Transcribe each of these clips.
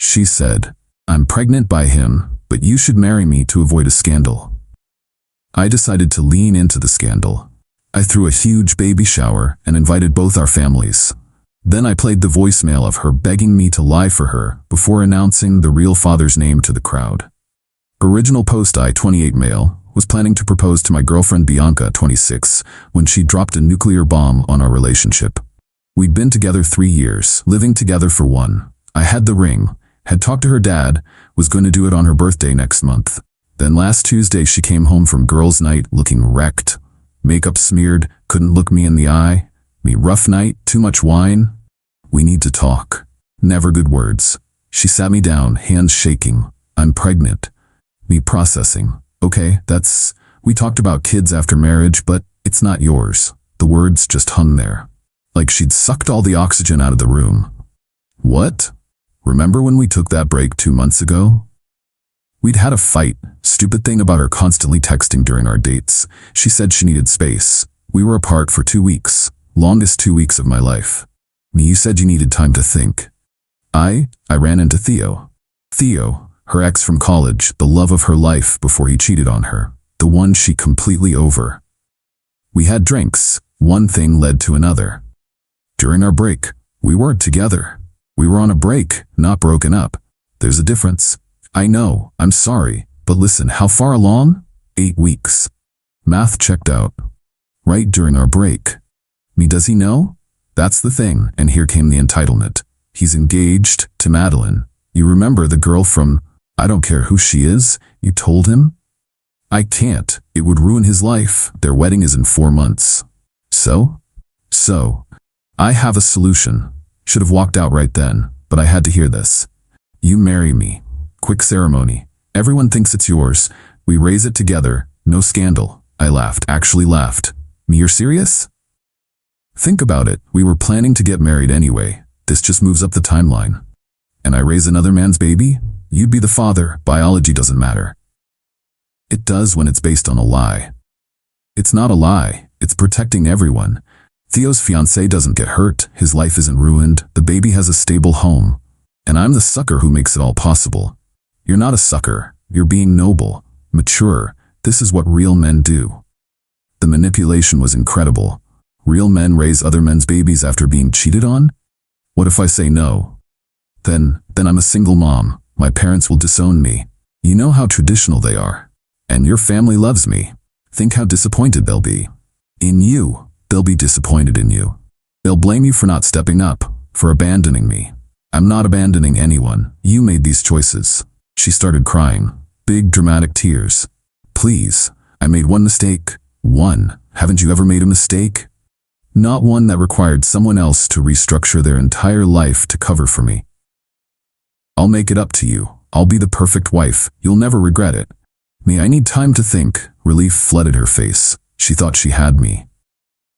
She said, "I'm pregnant by him, but you should marry me to avoid a scandal." I decided to lean into the scandal. I threw a huge baby shower and invited both our families. Then I played the voicemail of her begging me to lie for her before announcing the real father's name to the crowd. Original post: I, 28 male, was planning to propose to my girlfriend Bianca, 26, when she dropped a nuclear bomb on our relationship. We'd been together 3 years, living together for 1. I had the ring, had talked to her dad, was going to do it on her birthday next month. Then last Tuesday she came home from girls' night looking wrecked. Makeup smeared, couldn't look me in the eye. Me, rough night, too much wine. "We need to talk." Never good words. She sat me down, hands shaking. "I'm pregnant." Me processing. "Okay, we talked about kids after marriage, but it's not yours." The words just hung there. Like she'd sucked all the oxygen out of the room. "What? Remember when we took that break 2 months ago?" We'd had a fight, stupid thing about her constantly texting during our dates. She said she needed space. We were apart for 2 weeks, longest 2 weeks of my life. Me, you said you needed time to think. I ran into Theo. Theo, her ex from college, the love of her life before he cheated on her, the one she completely over. We had drinks, one thing led to another. During our break, we weren't together. We were on a break, not broken up. There's a difference. I know, I'm sorry, but listen, how far along? 8 weeks. Math checked out. Right during our break. Me, does he know? That's the thing, and here came the entitlement. He's engaged to Madeline. You remember the girl from, I don't care who she is, you told him? I can't, it would ruin his life. Their wedding is in 4 months. So, I have a solution. Should have walked out right then, but I had to hear this. You marry me. Quick ceremony. Everyone thinks it's yours. We raise it together. No scandal. I laughed, actually laughed. Me, you're serious? Think about it. We were planning to get married anyway. This just moves up the timeline. And I raise another man's baby? You'd be the father. Biology doesn't matter. It does when it's based on a lie. It's not a lie. It's protecting everyone. Theo's fiancée doesn't get hurt. His life isn't ruined. The baby has a stable home. And I'm the sucker who makes it all possible. You're not a sucker. You're being noble, mature. This is what real men do. The manipulation was incredible. Real men raise other men's babies after being cheated on? What if I say no? Then I'm a single mom. My parents will disown me. You know how traditional they are. And your family loves me. Think how disappointed they'll be. In you. They'll be disappointed in you. They'll blame you for not stepping up, for abandoning me. I'm not abandoning anyone. You made these choices. She started crying. Big dramatic tears. Please, I made one mistake. One. Haven't you ever made a mistake? Not one that required someone else to restructure their entire life to cover for me. I'll make it up to you. I'll be the perfect wife. You'll never regret it. Me, I need time to think. Relief flooded her face. She thought she had me.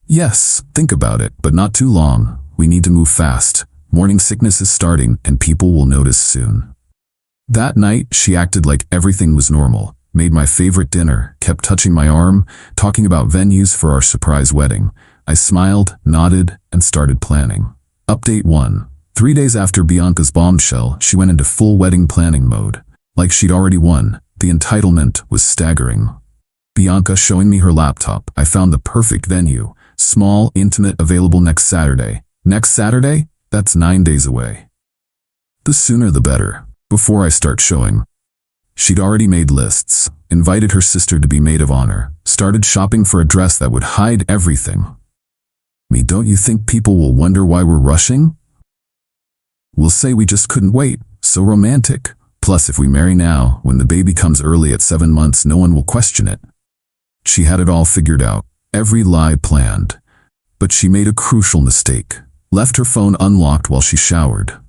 Yes, think about it, but not too long. We need to move fast. Morning sickness is starting, and people will notice soon. That night, she acted like everything was normal, made my favorite dinner, kept touching my arm, talking about venues for our surprise wedding. I smiled, nodded, and started planning. Update 1. 3 days after Bianca's bombshell, she went into full wedding planning mode. Like she'd already won. The entitlement was staggering. Bianca showing me her laptop. I found the perfect venue. Small, intimate, available next Saturday. Next Saturday? That's 9 days away. The sooner the better. Before I start showing. She'd already made lists, invited her sister to be maid of honor, started shopping for a dress that would hide everything. Me, don't you think people will wonder why we're rushing? We'll say we just couldn't wait. So romantic. Plus, if we marry now, when the baby comes early at 7 months, no one will question it. She had it all figured out, every lie planned. But she made a crucial mistake. Left her phone unlocked while she showered.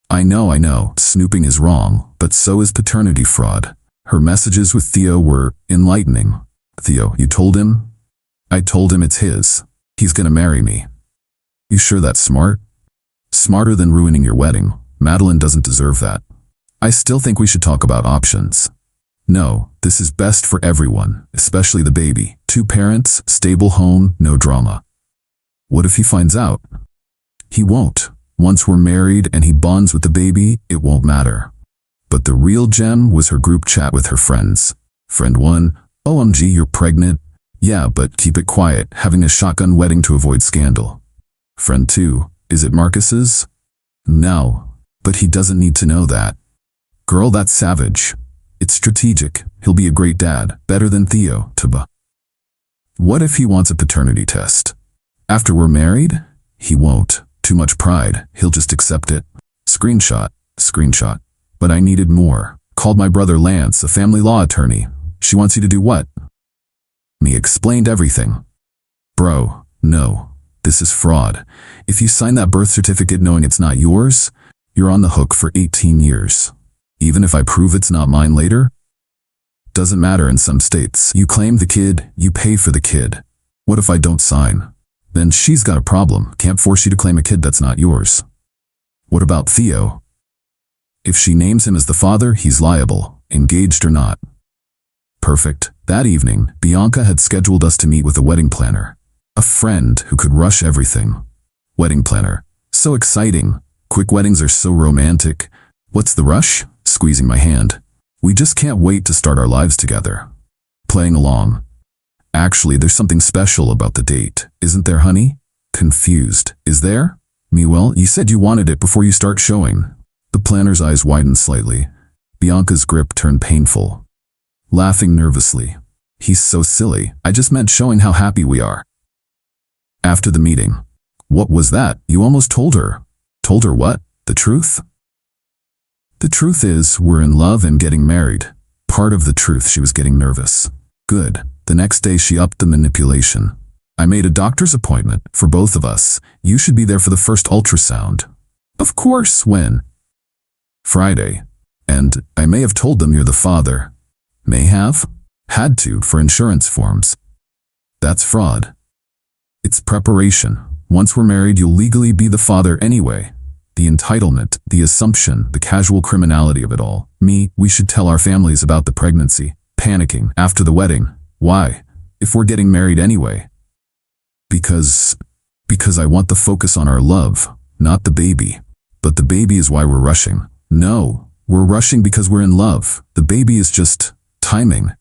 I know, snooping is wrong, but so is paternity fraud. Her messages with Theo were enlightening. Theo, you told him? I told him it's his. He's gonna marry me. You sure that's smart? Smarter than ruining your wedding. Madeline doesn't deserve that. I still think we should talk about options. No, this is best for everyone, especially the baby. 2 parents, stable home, no drama. What if he finds out? He won't. Once we're married and he bonds with the baby, it won't matter. But the real gem was her group chat with her friends. Friend 1, OMG, you're pregnant? Yeah, but keep it quiet, having a shotgun wedding to avoid scandal. Friend 2, is it Marcus's? No, but he doesn't need to know that. Girl, that's savage. It's strategic. He'll be a great dad, better than Theo, Tuba. What if he wants a paternity test? After we're married? He won't. Too much pride. He'll just accept it. Screenshot. But I needed more. Called my brother Lance, a family law attorney. She wants you to do what? Me explained everything. Bro, no. This is fraud. If you sign that birth certificate knowing it's not yours, you're on the hook for 18 years. Even if I prove it's not mine later? Doesn't matter in some states. You claim the kid, you pay for the kid. What if I don't sign? Then she's got a problem. Can't force you to claim a kid that's not yours. What about Theo? If she names him as the father, he's liable, engaged or not. Perfect. That evening, Bianca had scheduled us to meet with a wedding planner. A friend who could rush everything. Wedding planner. So exciting. Quick weddings are so romantic. What's the rush? Squeezing my hand. We just can't wait to start our lives together. Playing along. Actually, there's something special about the date, isn't there, honey? Confused. Is there? Me, well, you said you wanted it before you start showing. The planner's eyes widened slightly. Bianca's grip turned painful. Laughing nervously. He's so silly. I just meant showing how happy we are. After the meeting. What was that? You almost told her. Told her what? The truth? The truth is, we're in love and getting married. Part of the truth, she was getting nervous. Good. The next day she upped the manipulation. I made a doctor's appointment for both of us. You should be there for the first ultrasound. Of course, when? Friday. And I may have told them you're the father. May have? Had to, for insurance forms. That's fraud. It's preparation. Once we're married, you'll legally be the father anyway. The entitlement, the assumption, the casual criminality of it all. We should tell our families about the pregnancy. Panicking after the wedding. Why? If we're getting married anyway. Because I want the focus on our love, not the baby. But the baby is why we're rushing. No, we're rushing because we're in love. The baby is just timing.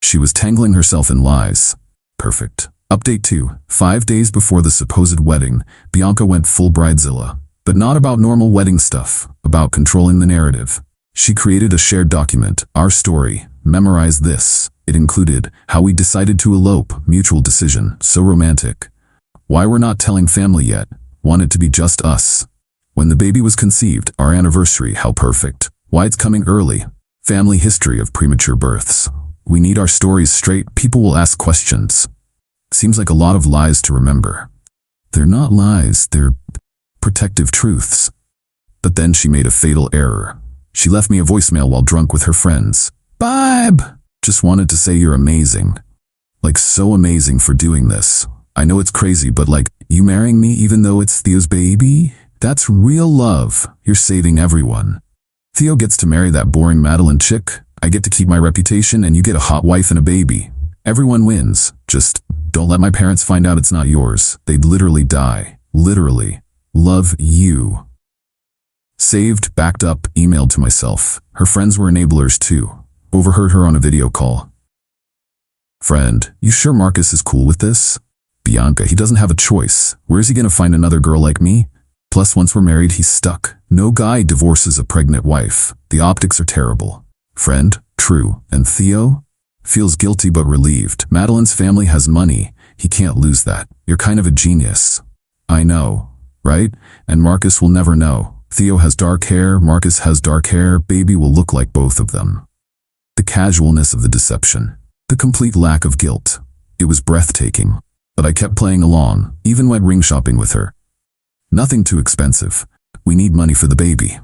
She was tangling herself in lies. Perfect. Update 2. 5 days before the supposed wedding, Bianca went full bridezilla. But not about normal wedding stuff, about controlling the narrative. She created a shared document, our story. Memorize this. It included how we decided to elope, mutual decision, so romantic. Why we're not telling family yet, want it to be just us. When the baby was conceived, our anniversary, how perfect. Why it's coming early. Family history of premature births. We need our stories straight, people will ask questions. Seems like a lot of lies to remember. They're not lies, they're protective truths. But then she made a fatal error. She left me a voicemail while drunk with her friends. Babe! Just wanted to say you're amazing. Like so amazing for doing this. I know it's crazy, but like, you marrying me even though it's Theo's baby? That's real love. You're saving everyone. Theo gets to marry that boring Madeline chick. I get to keep my reputation and you get a hot wife and a baby. Everyone wins. Just don't let my parents find out it's not yours. They'd literally die. Literally. Love you. Saved, backed up, emailed to myself. Her friends were enablers too. Overheard her on a video call. Friend, you sure Marcus is cool with this? Bianca, he doesn't have a choice. Where's he gonna find another girl like me? Plus, once we're married, he's stuck. No guy divorces a pregnant wife. The optics are terrible. Friend, true. And Theo? Feels guilty but relieved. Madeline's family has money. He can't lose that. You're kind of a genius. I know, right? And Marcus will never know. Theo has dark hair, Marcus has dark hair, baby will look like both of them. The casualness of the deception. The complete lack of guilt. It was breathtaking. But I kept playing along, even went ring shopping with her. Nothing too expensive. We need money for the baby.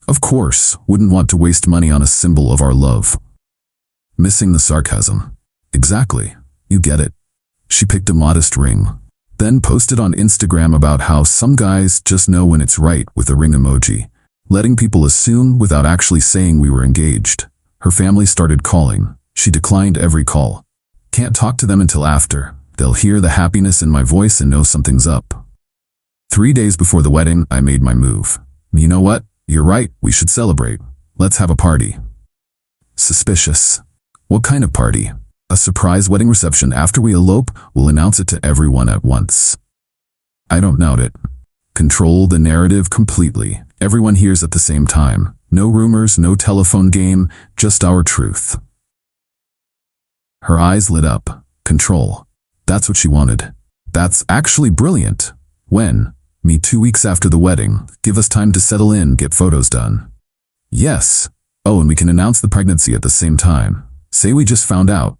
Of course, wouldn't want to waste money on a symbol of our love. Missing the sarcasm. Exactly. You get it. She picked a modest ring. Then posted on Instagram about how some guys just know when it's right with a ring emoji, letting people assume without actually saying we were engaged. Her family started calling. She declined every call. Can't talk to them until after. They'll hear the happiness in my voice and know something's up. 3 days before the wedding, I made my move. You know what? You're right, we should celebrate. Let's have a party. Suspicious. What kind of party? A surprise wedding reception after we elope. We'll announce it to everyone at once. I don't doubt it. Control the narrative completely. Everyone hears at the same time. No rumors, no telephone game, just our truth. Her eyes lit up. Control. That's what she wanted. That's actually brilliant. When? Me 2 weeks after the wedding. Give us time to settle in, get photos done. Yes. Oh, and we can announce the pregnancy at the same time. Say we just found out.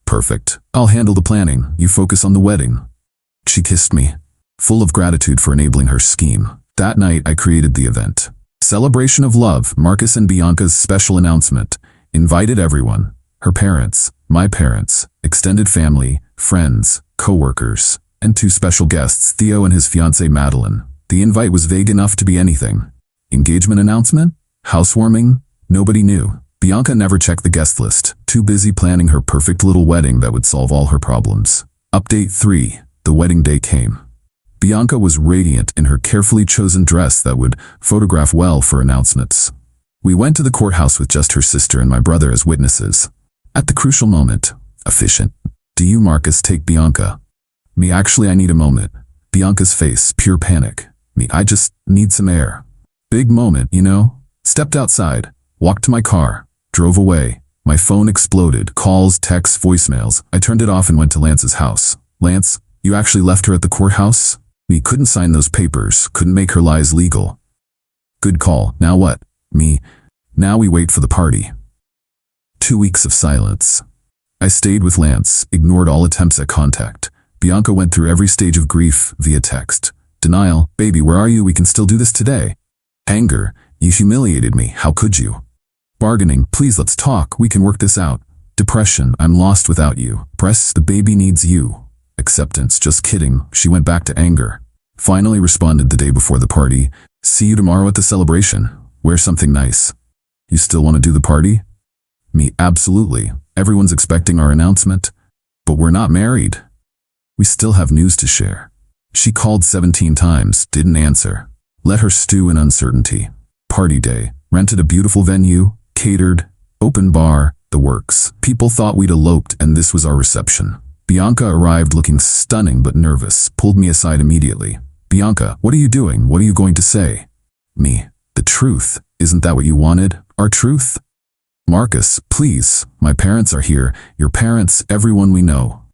Perfect. I'll handle the planning. You focus on the wedding. She kissed me, full of gratitude for enabling her scheme. That night, I created the event. Celebration of love, Marcus and Bianca's special announcement. Invited everyone. Her parents, my parents, extended family, friends, co-workers, and 2 special guests, Theo and his fiancée Madeline. The invite was vague enough to be anything. Engagement announcement? Housewarming? Nobody knew. Bianca never checked the guest list, too busy planning her perfect little wedding that would solve all her problems. Update 3. The wedding day came. Bianca was radiant in her carefully chosen dress that would photograph well for announcements. We went to the courthouse with just her sister and my brother as witnesses. At the crucial moment, efficient. Do you, Marcus, take Bianca? Me, actually, I need a moment. Bianca's face, pure panic. Me, I just need some air. Big moment, you know? Stepped outside, walked to my car, drove away. My phone exploded, calls, texts, voicemails. I turned it off and went to Lance's house. Lance, you actually left her at the courthouse? Me, couldn't sign those papers, couldn't make her lies legal. Good call. Now what? Me, now we wait for the party. 2 weeks of silence. I stayed with Lance, ignored all attempts at contact. Bianca went through every stage of grief via text. Denial, baby, where are you? We can still do this today. Anger, you humiliated me, how could you? Bargaining, please let's talk, we can work this out. Depression, I'm lost without you. Press, the baby needs you. Acceptance, just kidding, she went back to anger. Finally responded the day before the party. See you tomorrow at the celebration. Wear something nice. You still want to do the party? Me, absolutely. Everyone's expecting our announcement. But we're not married. We still have news to share. She called 17 times, didn't answer. Let her stew in uncertainty. Party day, rented a beautiful venue, catered, open bar, the works. People thought we'd eloped and this was our reception. Bianca arrived looking stunning but nervous, pulled me aside immediately. Bianca, what are you doing? What are you going to say? Me, the truth. Isn't that what you wanted? Our truth? Marcus, please. My parents are here. Your parents, everyone we know.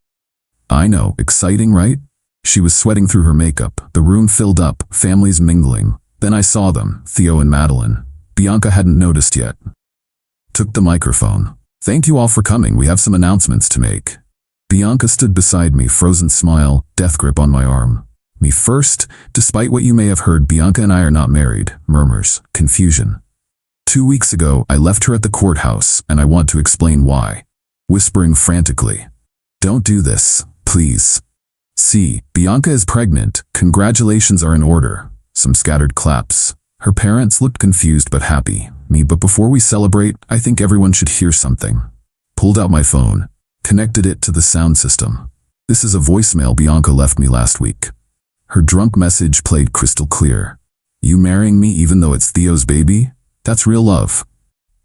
I know. Exciting, right? She was sweating through her makeup. The room filled up, families mingling. Then I saw them, Theo and Madeline. Bianca hadn't noticed yet. Took the microphone. Thank you all for coming. We have some announcements to make. Bianca stood beside me, frozen smile, death grip on my arm. Me first, despite what you may have heard, Bianca and I are not married. Murmurs, confusion. 2 weeks ago, I left her at the courthouse, and I want to explain why. Whispering frantically. Don't do this, please. See, Bianca is pregnant. Congratulations are in order. Some scattered claps. Her parents looked confused but happy. Me, but before we celebrate, I think everyone should hear something. Pulled out my phone. Connected it to the sound system. This is a voicemail Bianca left me last week. Her drunk message played crystal clear. You marrying me even though it's Theo's baby? That's real love.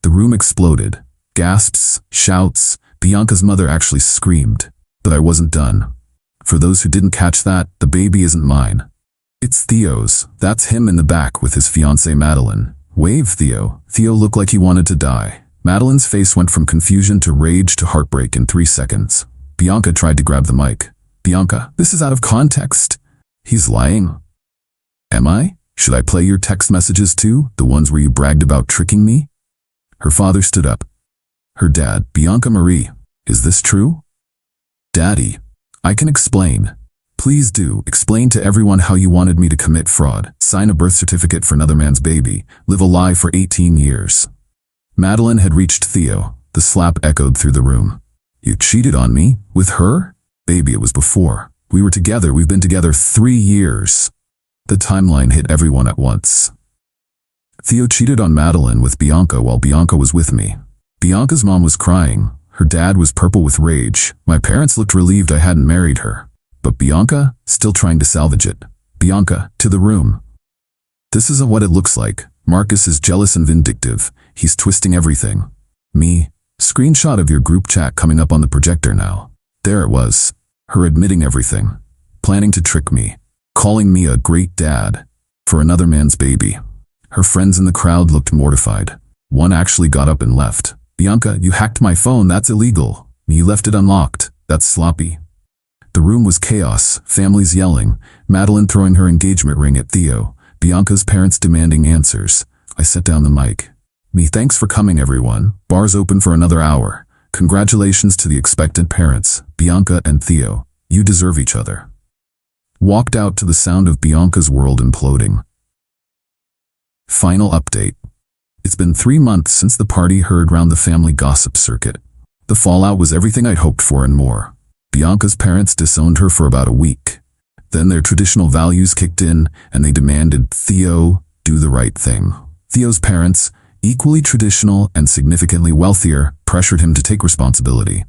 The room exploded. Gasps, shouts. Bianca's mother actually screamed. But I wasn't done. For those who didn't catch that, the baby isn't mine. It's Theo's. That's him in the back with his fiancée Madeline. Wave, Theo. Theo looked like he wanted to die. Madeline's face went from confusion to rage to heartbreak in 3 seconds. Bianca tried to grab the mic. Bianca, this is out of context. He's lying. Am I? Should I play your text messages too? The ones where you bragged about tricking me? Her father stood up. Her dad, Bianca Marie. Is this true? Daddy, I can explain. Please do. Explain to everyone how you wanted me to commit fraud, sign a birth certificate for another man's baby, live a lie for 18 years. Madeline had reached Theo. The slap echoed through the room. You cheated on me? With her? Baby, it was before. We were together. We've been together 3 years. The timeline hit everyone at once. Theo cheated on Madeline with Bianca while Bianca was with me. Bianca's mom was crying. Her dad was purple with rage. My parents looked relieved I hadn't married her. But Bianca, still trying to salvage it. Bianca, to the room. This isn't what it looks like. Marcus is jealous and vindictive. He's twisting everything. Me. Screenshot of your group chat coming up on the projector now. There it was. Her admitting everything. Planning to trick me. Calling me a great dad. For another man's baby. Her friends in the crowd looked mortified. One actually got up and left. Bianca, you hacked my phone, that's illegal. You left it unlocked, that's sloppy. The room was chaos, families yelling, Madeline throwing her engagement ring at Theo, Bianca's parents demanding answers. I set down the mic. Me, thanks for coming everyone. Bar's open for another hour. Congratulations to the expectant parents, Bianca and Theo. You deserve each other. Walked out to the sound of Bianca's world imploding. Final update. It's been 3 months since the party heard round the family gossip circuit. The fallout was everything I'd hoped for and more. Bianca's parents disowned her for about a week. Then their traditional values kicked in, and they demanded Theo do the right thing. Theo's parents, equally traditional and significantly wealthier, pressured him to take responsibility.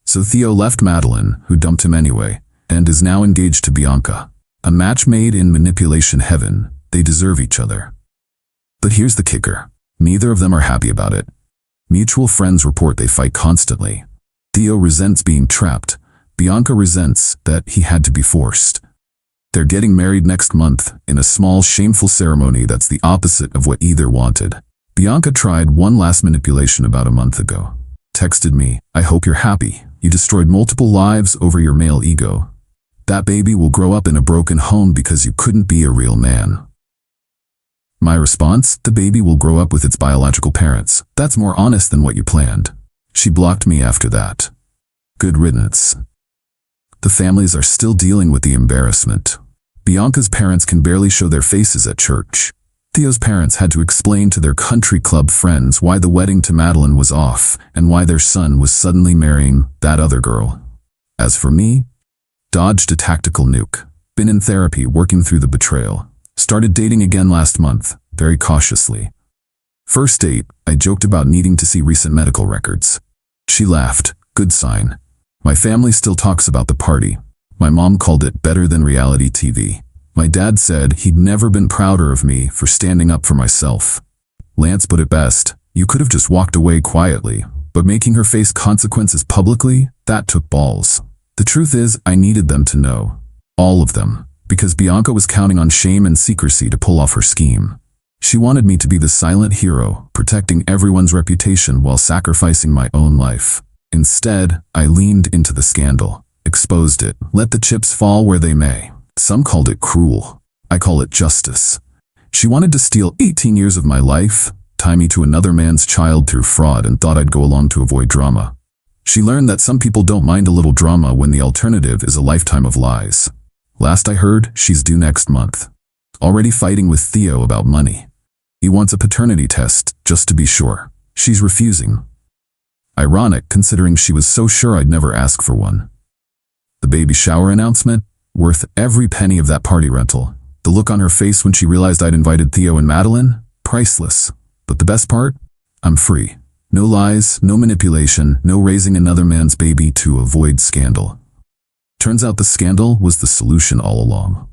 So Theo left Madeline, who dumped him anyway, and is now engaged to Bianca. A match made in manipulation heaven. They deserve each other. But here's the kicker. Neither of them are happy about it. Mutual friends report they fight constantly. Theo resents being trapped. Bianca resents that he had to be forced. They're getting married next month in a small, shameful ceremony that's the opposite of what either wanted. Bianca tried one last manipulation about a month ago. Texted me, I hope you're happy. You destroyed multiple lives over your male ego. That baby will grow up in a broken home because you couldn't be a real man. My response, the baby will grow up with its biological parents. That's more honest than what you planned. She blocked me after that. Good riddance. The families are still dealing with the embarrassment. Bianca's parents can barely show their faces at church. Theo's parents had to explain to their country club friends why the wedding to Madeline was off and why their son was suddenly marrying that other girl. As for me, dodged a tactical nuke. Been in therapy working through the betrayal. Started dating again last month, very cautiously. First date, I joked about needing to see recent medical records. She laughed, good sign. My family still talks about the party. My mom called it better than reality TV. My dad said he'd never been prouder of me for standing up for myself. Lance put it best, you could have just walked away quietly, but making her face consequences publicly, that took balls. The truth is, I needed them to know. All of them. Because Bianca was counting on shame and secrecy to pull off her scheme. She wanted me to be the silent hero, protecting everyone's reputation while sacrificing my own life. Instead, I leaned into the scandal, exposed it, let the chips fall where they may. Some called it cruel. I call it justice. She wanted to steal 18 years of my life, tie me to another man's child through fraud, and thought I'd go along to avoid drama. She learned that some people don't mind a little drama when the alternative is a lifetime of lies. Last I heard, she's due next month. Already fighting with Theo about money. He wants a paternity test, just to be sure. She's refusing. Ironic, considering she was so sure I'd never ask for one. The baby shower announcement? Worth every penny of that party rental. The look on her face when she realized I'd invited Theo and Madeline? Priceless. But the best part? I'm free. No lies, no manipulation, no raising another man's baby to avoid scandal. Turns out the scandal was the solution all along.